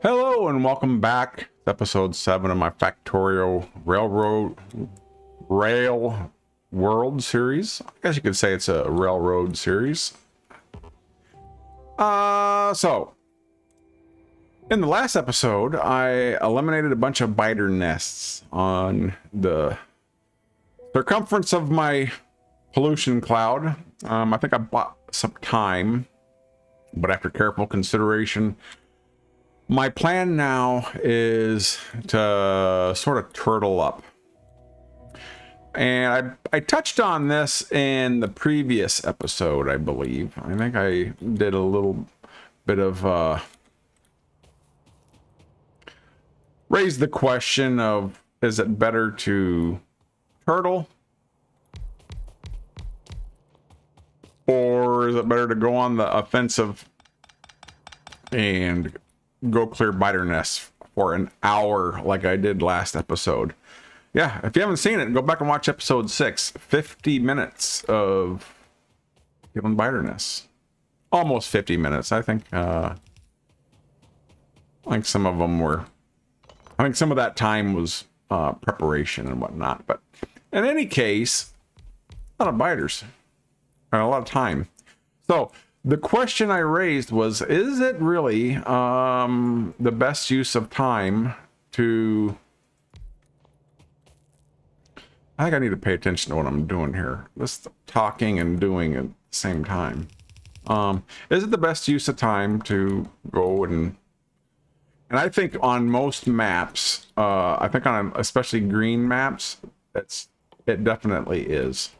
Hello and welcome back to episode 7 of my Factorio Rail World series. I guess you could say it's a railroad series. So in the last episode, I eliminated a bunch of biter nests on the circumference of my pollution cloud. I think I bought some time, but after careful consideration, my plan now is to sort of turtle up. And I touched on this in the previous episode, I believe. I think I did a little bit of raise the question of, is it better to turtle? Or is it better to go on the offensive and go clear biter nests for an hour like I did last episode? Yeah, if you haven't seen it, go back and watch episode 6. 50 minutes of killing biter nests. Almost 50 minutes. I think some of them were, I think some of that time was preparation and whatnot. But in any case, a lot of biters. A lot of time. So the question I raised was, is it really the best use of time to... I think I need to pay attention to what I'm doing here. This talking and doing at the same time. Is it the best use of time to go and I think on most maps, I think on especially green maps, it definitely is.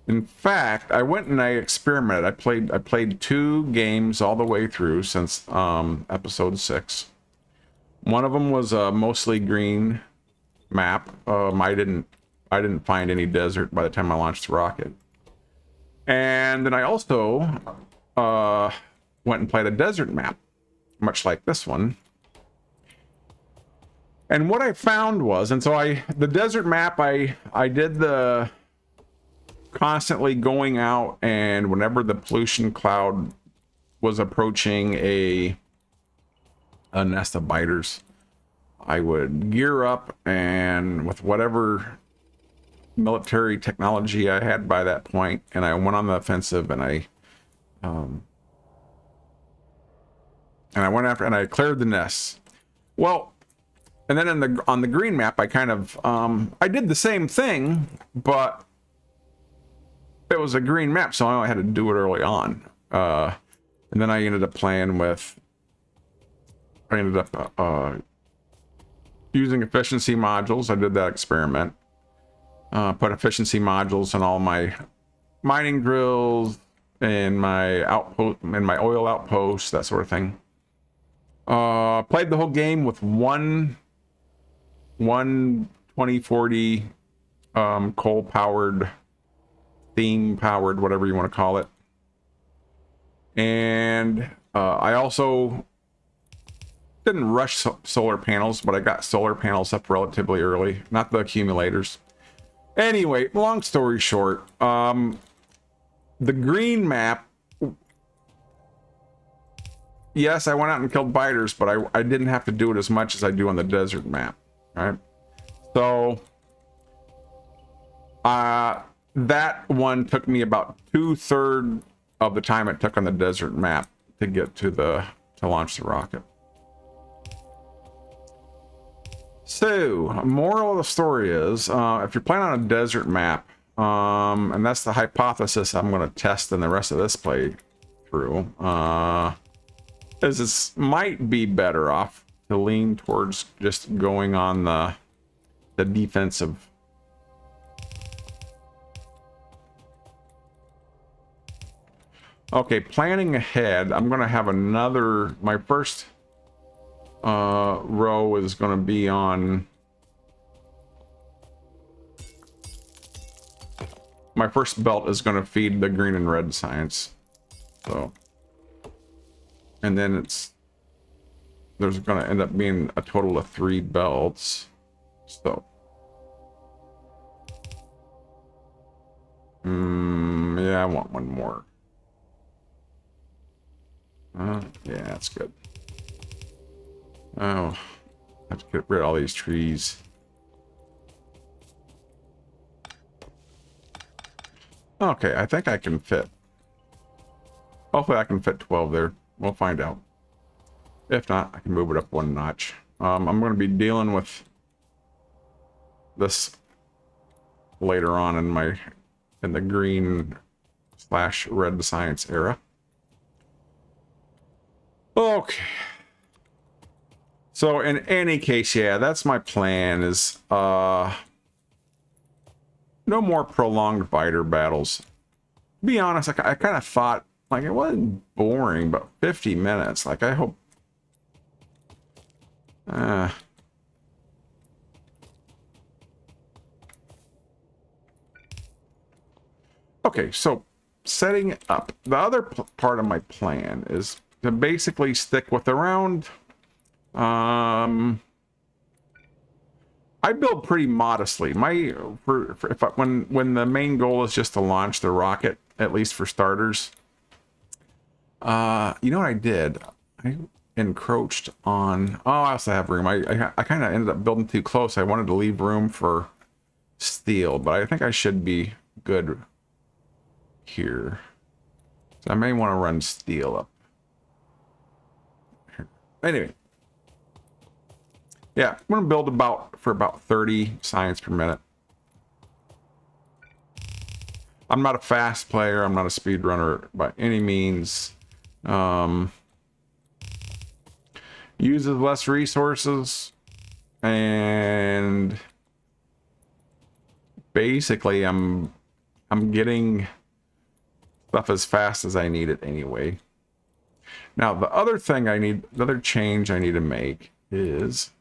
In fact, I went and I experimented. I played 2 games all the way through since episode 6. One of them was a mostly green map. I didn't find any desert by the time I launched the rocket. And then I also went and played a desert map, much like this one. And what I found was, and so the desert map, I did the constantly going out, and whenever the pollution cloud was approaching a nest of biters, I would gear up, and with whatever military technology I had by that point, and I went on the offensive, and I went after, and I cleared the nests. Well, and then on the green map, I kind of I did the same thing, but it was a green map, so I only had to do it early on. And then I ended up playing with, using efficiency modules. I did that experiment. Put efficiency modules in all my mining drills and my outpost, and my oil outposts, that sort of thing. Played the whole game with one 2040 coal powered, theme powered, whatever you want to call it. And I also didn't rush solar panels, but I got solar panels up relatively early, not the accumulators. Anyway, long story short, the green map, yes, I went out and killed biters, but I didn't have to do it as much as I do on the desert map. Right? So that one took me about 2/3 of the time it took on the desert map to get to launch the rocket. So, moral of the story is, if you're playing on a desert map, and that's the hypothesis I'm going to test in the rest of this playthrough, is this might be better off to lean towards just going on the defensive. Okay, planning ahead, I'm going to have my first row is going to be on, my first belt is going to feed the green and red science. So, and then there's going to end up being a total of 3 belts. So, yeah, I want one more. Yeah, that's good. Oh, I have to get rid of all these trees. Okay, I think I can fit. Hopefully I can fit 12 there. We'll find out. If not, I can move it up one notch. I'm going to be dealing with this later on in the green / red science era. Okay. So in any case, yeah, that's my plan is no more prolonged fighter battles. To be honest, I kind of thought like it wasn't boring, but 50 minutes. Like I hope okay, so setting up the other part of my plan is to basically stick with around I build pretty modestly. When the main goal is just to launch the rocket, at least for starters. You know what I did? I encroached on. Oh, I also have room. I kind of ended up building too close. I wanted to leave room for steel, but I think I should be good here. So I may want to run steel up. Anyway. Yeah, I'm going to build for about 30 science per minute. I'm not a fast player. I'm not a speed runner by any means. Uses less resources. And basically I'm getting stuff as fast as I need it anyway. Now, the other change I need to make is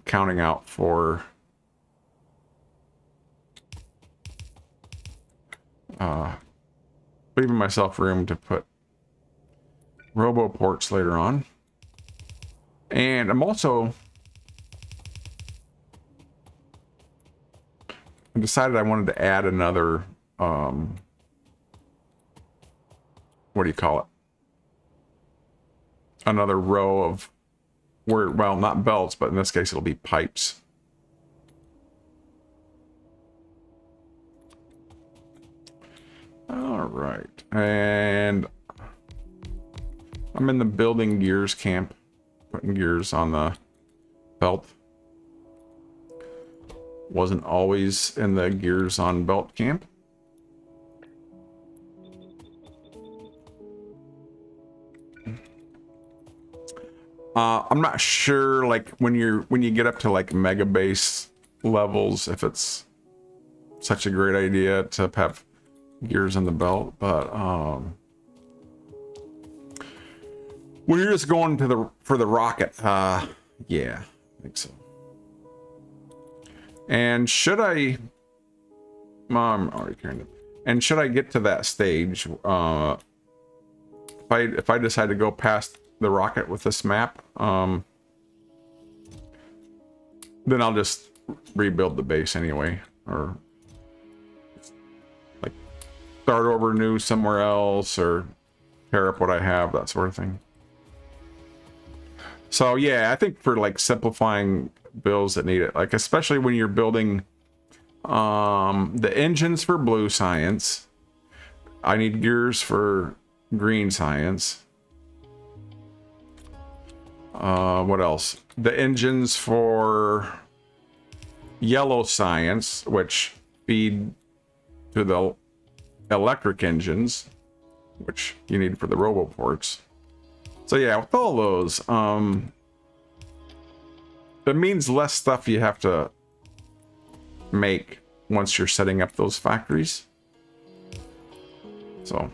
counting out for leaving myself room to put robo ports later on. And I'm also I decided I wanted to add another what do you call it? Another row of well, not belts, but in this case it'll be pipes. All right, and I'm in the building gears camp, putting gears on the belt. Wasn't always in the gears on belt camp. I'm not sure, like when you get up to like mega base levels, if it's such a great idea to have gears in the belt, but when you're just going to for the rocket, yeah, I think so. And should I? I'm already carrying it. And should I get to that stage, if I decide to go past the rocket with this map, then I'll just rebuild the base anyway, or like start over new somewhere else, or tear up what I have, that sort of thing. So yeah, I think for like simplifying builds that need it, like especially when you're building the engines for blue science, I need gears for green science. What else? The engines for yellow science, which feed to the electric engines, which you need for the roboports. So yeah, with all those, it means less stuff you have to make once you're setting up those factories. So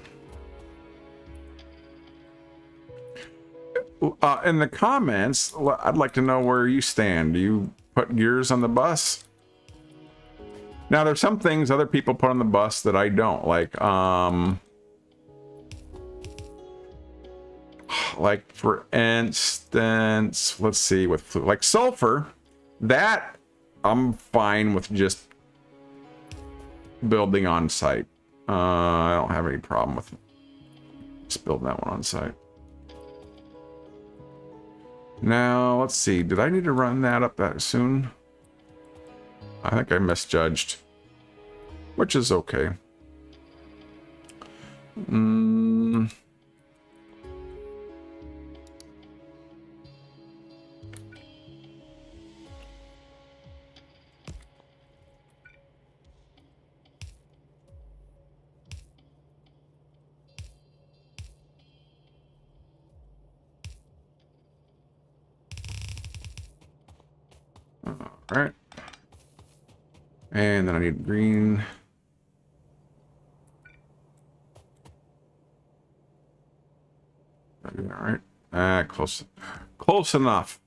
in the comments, I'd like to know where you stand. Do you put gears on the bus? Now, there's some things other people put on the bus that I don't like for instance, let's see, with like sulfur, that I'm fine with just building on site. I don't have any problem with just build that one on site. Now, let's see. Did I need to run that up that soon? I think I misjudged. Which is okay. Alright. And then I need green. Alright. Close. Close enough.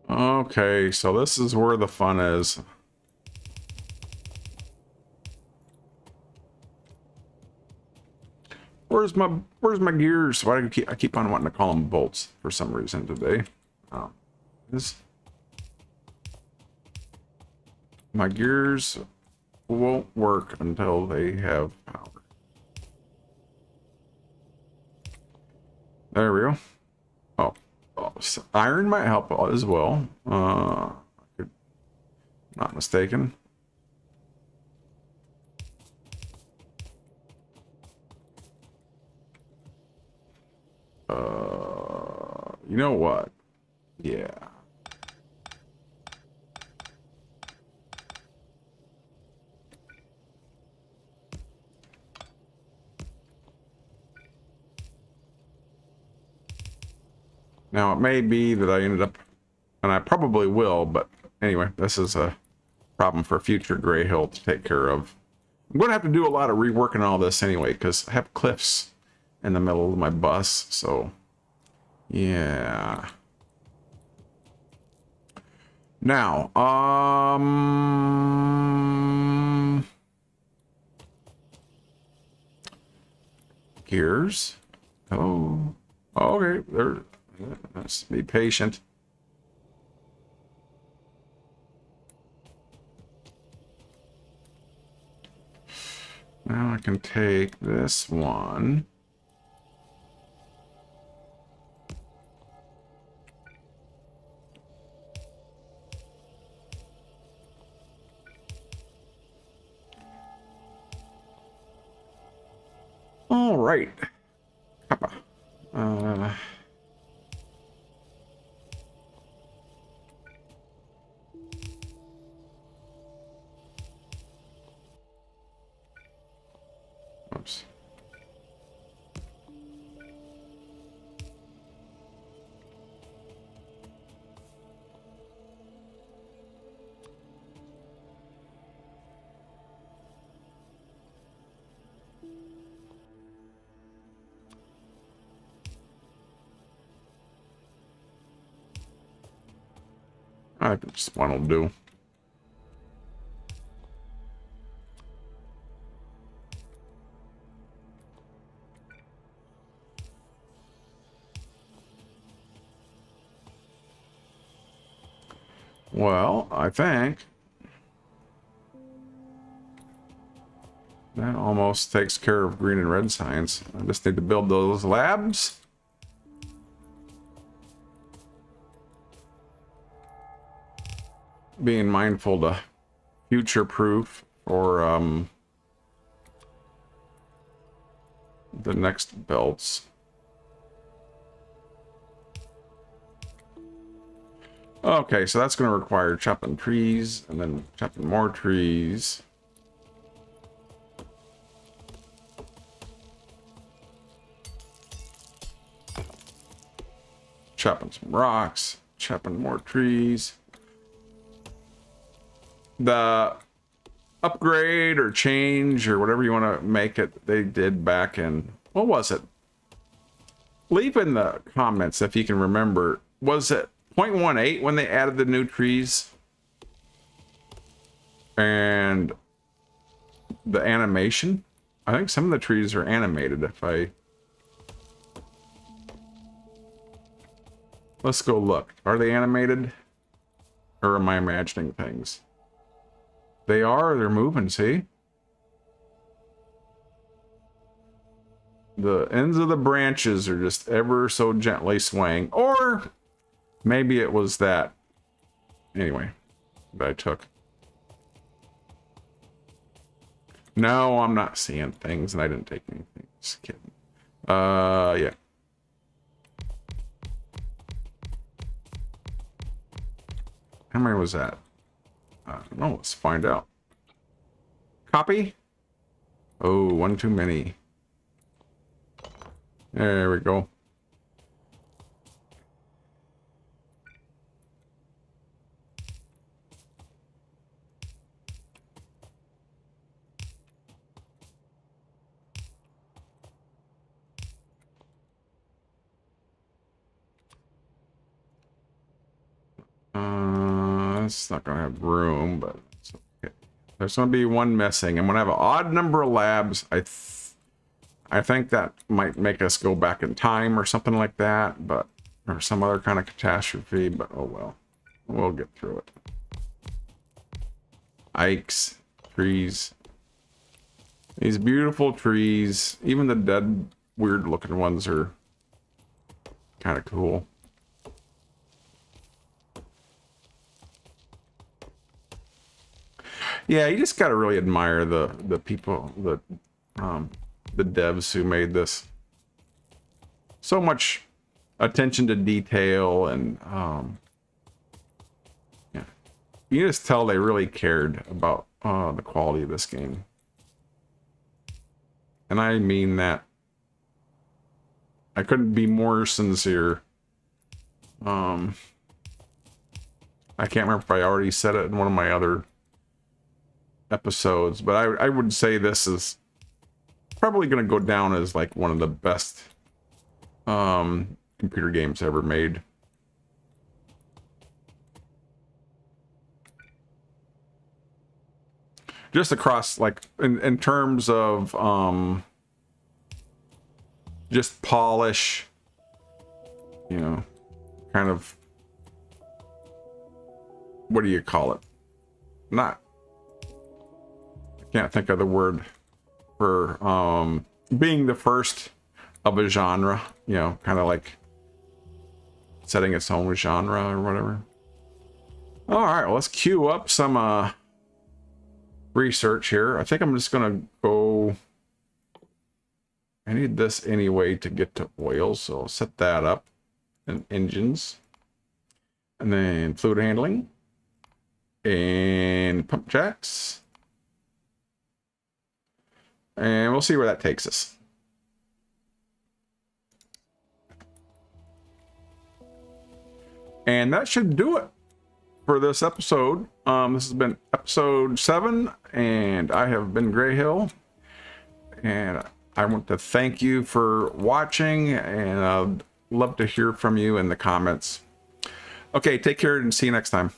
Okay, so this is where the fun is. Where's my gears? Why do I keep on wanting to call them bolts for some reason today? My gears won't work until they have power. There we go. Oh, so iron might help as well. Not mistaken. You know what? Yeah. Now, it may be that I ended up, and I probably will, but anyway, this is a problem for future Gray Hill to take care of. I'm going to have to do a lot of reworking all this anyway, because I have cliffs in the middle of my bus, so yeah. Now, gears. Oh, okay, there. Let's be patient. Now I can take this one. All right. Oops. I think this one will do. Well, I think that almost takes care of green and red signs. I just need to build those labs. Being mindful to future-proof for the next belts. Okay, so that's going to require chopping trees and then chopping more trees. Chopping some rocks, chopping more trees. The upgrade or change or whatever you want to make it, they did back in, what was it? Leave in the comments if you can remember. Was it 0.18 when they added the new trees and the animation? I think some of the trees are animated. If I... Let's go look. Are they animated? Or am I imagining things? They are. They're moving, see? The ends of the branches are just ever so gently swaying. Or maybe it was that. Anyway, that I took. No, I'm not seeing things, and I didn't take anything. Just kidding. Yeah. How many was that? I don't know. Let's find out. Copy? Oh, one too many. There we go. It's not gonna have room, but it's okay. There's gonna be one missing. I'm gonna have an odd number of labs. I think that might make us go back in time or something like that, but or some other kind of catastrophe, but oh well. We'll get through it. Ikes, trees. These beautiful trees. Even the dead, weird looking ones are kind of cool. Yeah, you just gotta really admire the people, the devs who made this. So much attention to detail, and yeah, you just tell they really cared about the quality of this game, and I mean that. I couldn't be more sincere. I can't remember if I already said it in one of my other episodes, but I would say this is probably going to go down as like one of the best computer games ever made. Just across, like, in terms of just polish, you know, kind of, what do you call it? Not, I can't think of the word for being the first of a genre, you know, kind of like setting its own genre or whatever. All right, well, let's queue up some research here. I think I'm just gonna go, I need this anyway to get to oil, so I'll set that up, and engines, and then fluid handling, and pump jacks, and we'll see where that takes us. And that should do it for this episode. This has been episode 7, and I have been Gray Hill, and I want to thank you for watching, and I'd love to hear from you in the comments. Okay, take care and see you next time.